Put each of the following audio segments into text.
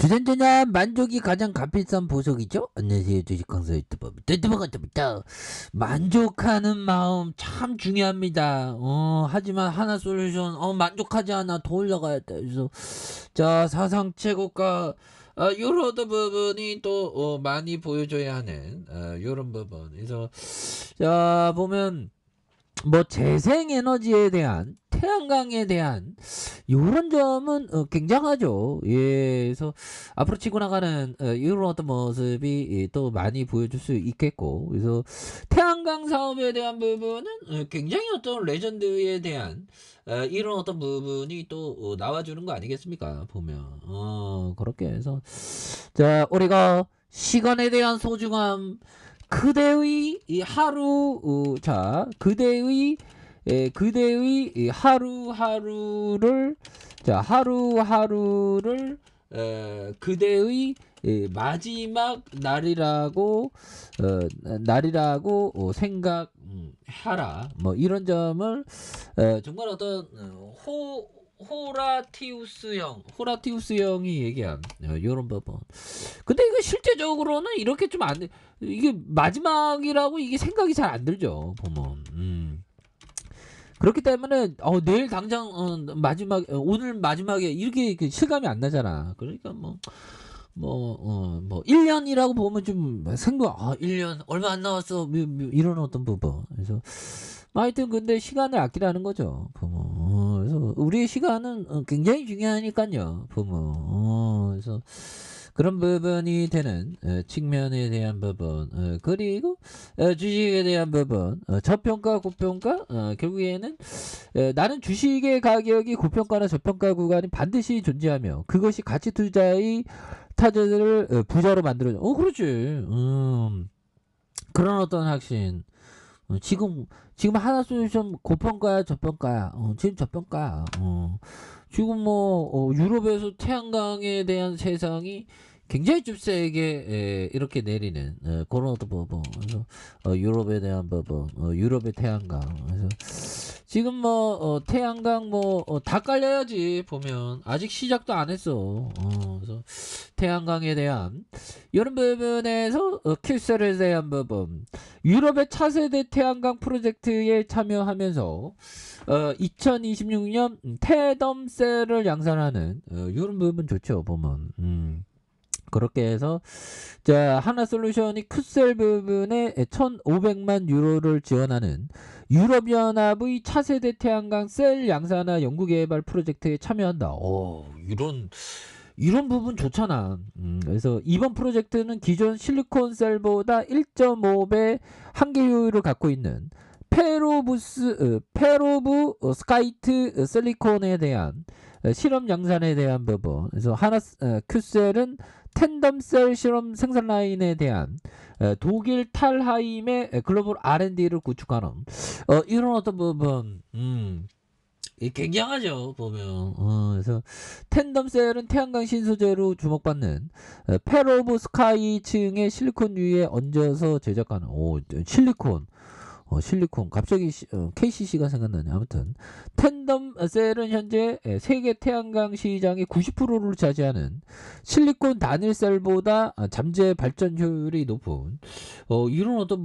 주전자냐 만족이 가장 값비싼 보석이죠. 안녕하세요, 주식 강사 유튜버입니다. 만족하는 마음 참 중요합니다. 하지만 하나 솔루션 만족하지 않아 더 올라가야 돼. 그래서 자, 사상 최고가 요런 부분이 또 많이 보여줘야 하는 요런 부분. 그래서 자, 보면 뭐 재생에너지에 대한 태양광에 대한 요런 점은 굉장하죠. 예, 그래서 앞으로 치고 나가는 이런 어떤 모습이 또 많이 보여줄 수 있겠고, 그래서 태양광 사업에 대한 부분은 굉장히 어떤 레전드에 대한 이런 어떤 부분이 또 나와주는 거 아니겠습니까? 보면 그렇게 해서 자, 우리가 시간에 대한 소중함, 그대의 이 하루 자, 그대의 이 하루하루를 자, 하루하루를 그대의 마지막 날이라고 생각하라. 뭐 이런 점을 정말 어떤 호라티우스 형이 얘기한 이런 부분. 근데 이거 실제적으로는 이렇게 좀 안 돼. 이게 마지막이라고 이게 생각이 잘 안 들죠, 보면. 그렇기 때문에 내일 당장 마지막 오늘 마지막에 이렇게 실감이 안 나잖아. 그러니까 뭐 1년이라고 보면 좀 생각 1년 얼마 안 남았어. 이런 어떤 부분. 그래서 하여튼 근데 시간을 아끼라는 거죠, 보면. 그래서 우리의 시간은 굉장히 중요하니까요, 보면. 그래서 그런 부분이 되는 측면에 대한 부분, 그리고 주식에 대한 부분, 저평가 고평가, 결국에는 나는 주식의 가격이 고평가나 저평가 구간이 반드시 존재하며 그것이 가치 투자의 타자들을 부자로 만들어줘. 그렇지. 그런 어떤 확신. 지금 하나 솔루션 고평가야 저평가야. 지금 저평가야. 지금 뭐 유럽에서 태양광에 대한 세상이 굉장히 좀 세게 이렇게 내리는 그런 어떤 부분. 그래서 유럽에 대한 부분, 유럽의 태양광. 그래서 지금 뭐 태양광 뭐 다 깔려야지 보면 아직 시작도 안 했어. 그래서 태양광에 대한 이런 부분에서 큐셀에 대한 부분, 유럽의 차세대 태양광 프로젝트에 참여하면서 2026년 태덤셀을 양산하는 이런 부분 좋죠, 보면. 그렇게 해서 자, 하나솔루션이 큐셀 부분에 1,500만 유로를 지원하는 유럽연합의 차세대 태양광 셀 양산화 연구개발 프로젝트에 참여한다. 이런 부분 좋잖아. 그래서 이번 프로젝트는 기존 실리콘 셀보다 1.5배 한계 효율을 갖고 있는 페로브 스카이트 실리콘에 대한 실험 양산에 대한 부분. 그래서 큐셀은 텐덤셀 실험 생산 라인에 대한 독일 탈하임의 글로벌 R&D를 구축하는 이런 어떤 부분. 굉장하죠, 보면. 그래서 텐덤셀은 태양광 신소재로 주목받는 페로브 스카이 층의 실리콘 위에 얹어서 제작하는 실리콘 갑자기 KCC가 생각나네. 아무튼 텐덤셀은 현재 세계 태양광 시장의 90%를 차지하는 실리콘 단일셀보다 잠재 발전 효율이 높은 이런 어떤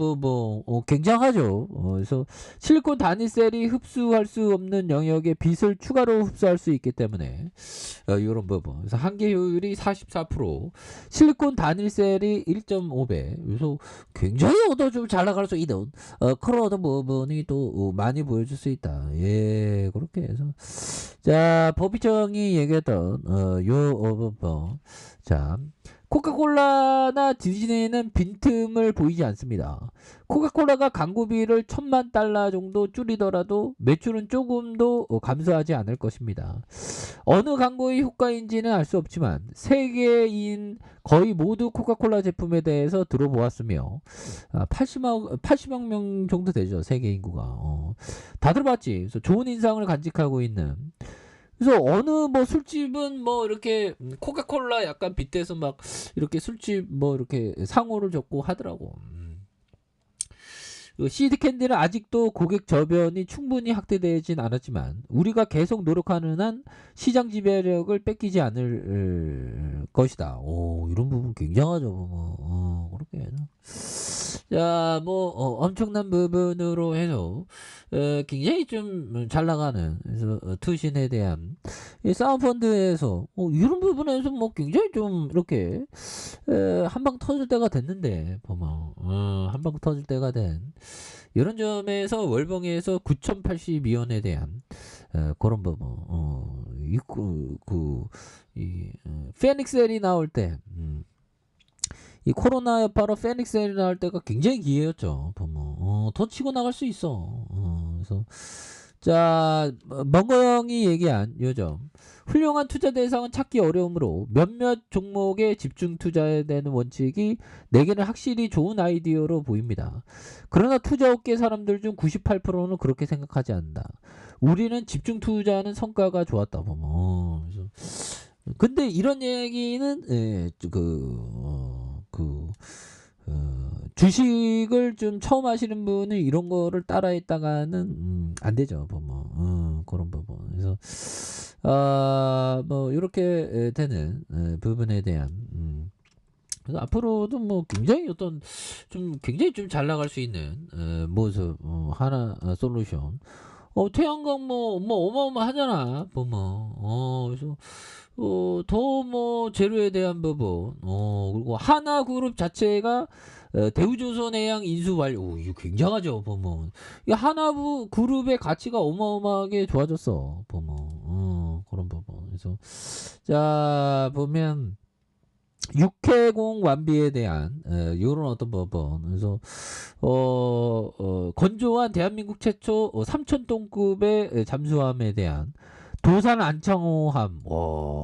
굉장하죠. 그래서 실리콘 단일셀이 흡수할 수 없는 영역에 빛을 추가로 흡수할 수 있기 때문에 이런 부분. 그래서 한계 효율이 44%, 실리콘 단일셀이 1.5배. 그래서 굉장히 좀 잘 나갈 수 있는 그런 어떤 부분이 또 많이 보여줄 수 있다. 예, 그렇게 해서 자, 법이청이 얘기했던 부분. 자, 코카콜라나 디즈니는 빈틈을 보이지 않습니다. 코카콜라가 광고비를 $1,000만 정도 줄이더라도 매출은 조금도 감소하지 않을 것입니다. 어느 광고의 효과인지는 알 수 없지만 세계인 거의 모두 코카콜라 제품에 대해서 들어보았으며 80억 명 정도 되죠, 세계 인구가. 다 들어봤지. 그래서 좋은 인상을 간직하고 있는. 그래서 어느 뭐 술집은 뭐 이렇게 코카콜라 약간 빗대서 막 이렇게 술집 뭐 이렇게 상호를 줬고 하더라고. 시드캔디는 아직도 고객 저변이 충분히 확대되진 않았지만 우리가 계속 노력하는 한 시장 지배력을 뺏기지 않을 것이다. 오, 이런 부분 굉장하죠. 그렇게. 자, 엄청난 부분으로 해서, 굉장히 좀 잘 나가는, 그래서, 투신에 대한, 이 사모펀드에서, 이런 부분에서 굉장히 좀, 이렇게, 한 방 터질 때가 됐는데, 한 방 터질 때가 된, 이런 점에서 월봉에서 9,082원에 대한, 그런 부분, 페닉셀이 나올 때, 이 코로나 여파로 페닉셀이 나올 때가 굉장히 기회였죠. 더 치고 나갈 수 있어. 그래서 자, 멍거형이 얘기한 요점 훌륭한 투자 대상은 찾기 어려우므로 몇몇 종목에 집중 투자해야 되는 원칙이 내게는 확실히 좋은 아이디어로 보입니다. 그러나 투자업계 사람들 중 98%는 그렇게 생각하지 않는다. 우리는 집중 투자하는 성과가 좋았다. 그래서 근데 이런 얘기는 주식을 좀 처음 하시는 분은 이런 거를 따라했다가는 안 되죠. 그런 부분. 그래서 이렇게 되는 부분에 대한 그래서 앞으로도 굉장히 굉장히 좀 잘 나갈 수 있는 모습 하나 솔루션. 태양광 어마어마하잖아. 그래서 재료에 대한 부분, 그리고 하나그룹 자체가 대우조선해양 인수 완료. 이거 굉장하죠, 이 하나그룹의 가치가 어마어마하게 좋아졌어, 그런 부분. 그래서 자 보면. 육해공 완비에 대한 이런 어떤 부분. 그래서 건조한 대한민국 최초 3,000톤급의 잠수함에 대한 도산 안창호함.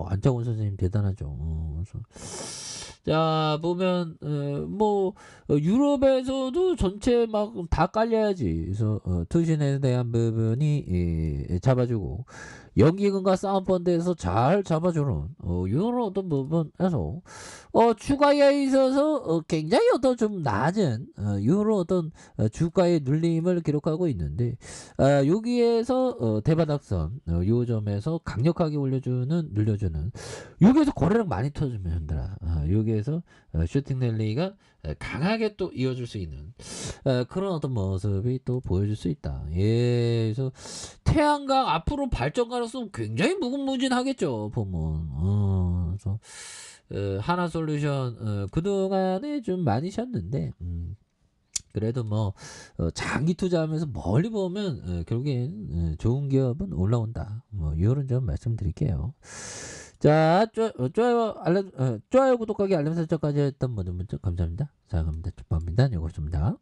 안창호 선생님 대단하죠. 그래서 자 보면 유럽에서도 전체 막 다 깔려야지. 그래서 투신에 대한 부분이 잡아주고 연기금과 사모펀드에서 잘 잡아주는 이런 어떤 부분에서 주가에 있어서 굉장히 좀 낮은 이런 어떤 주가의 눌림을 기록하고 있는데 여기에서 대바닥선 요 점에서 강력하게 눌려주는 여기에서 거래량 많이 터지면 흔들어 여기에서 슈팅 랠리가 강하게 또 이어질 수 있는 그런 어떤 모습이 또 보여줄 수 있다. 그래서 태양광 앞으로 발전 가능성 굉장히 무궁무진하겠죠. 그래서 하나솔루션 그동안에 좀 많이 쉬었는데 그래도 장기 투자하면서 멀리 보면 결국엔 좋은 기업은 올라온다. 이런 점 말씀드릴게요. 자, 좋아요, 구독하기, 알림 설정까지 했던 모든 분들 감사합니다. 사랑합니다. 축복합니다. 요것입니다.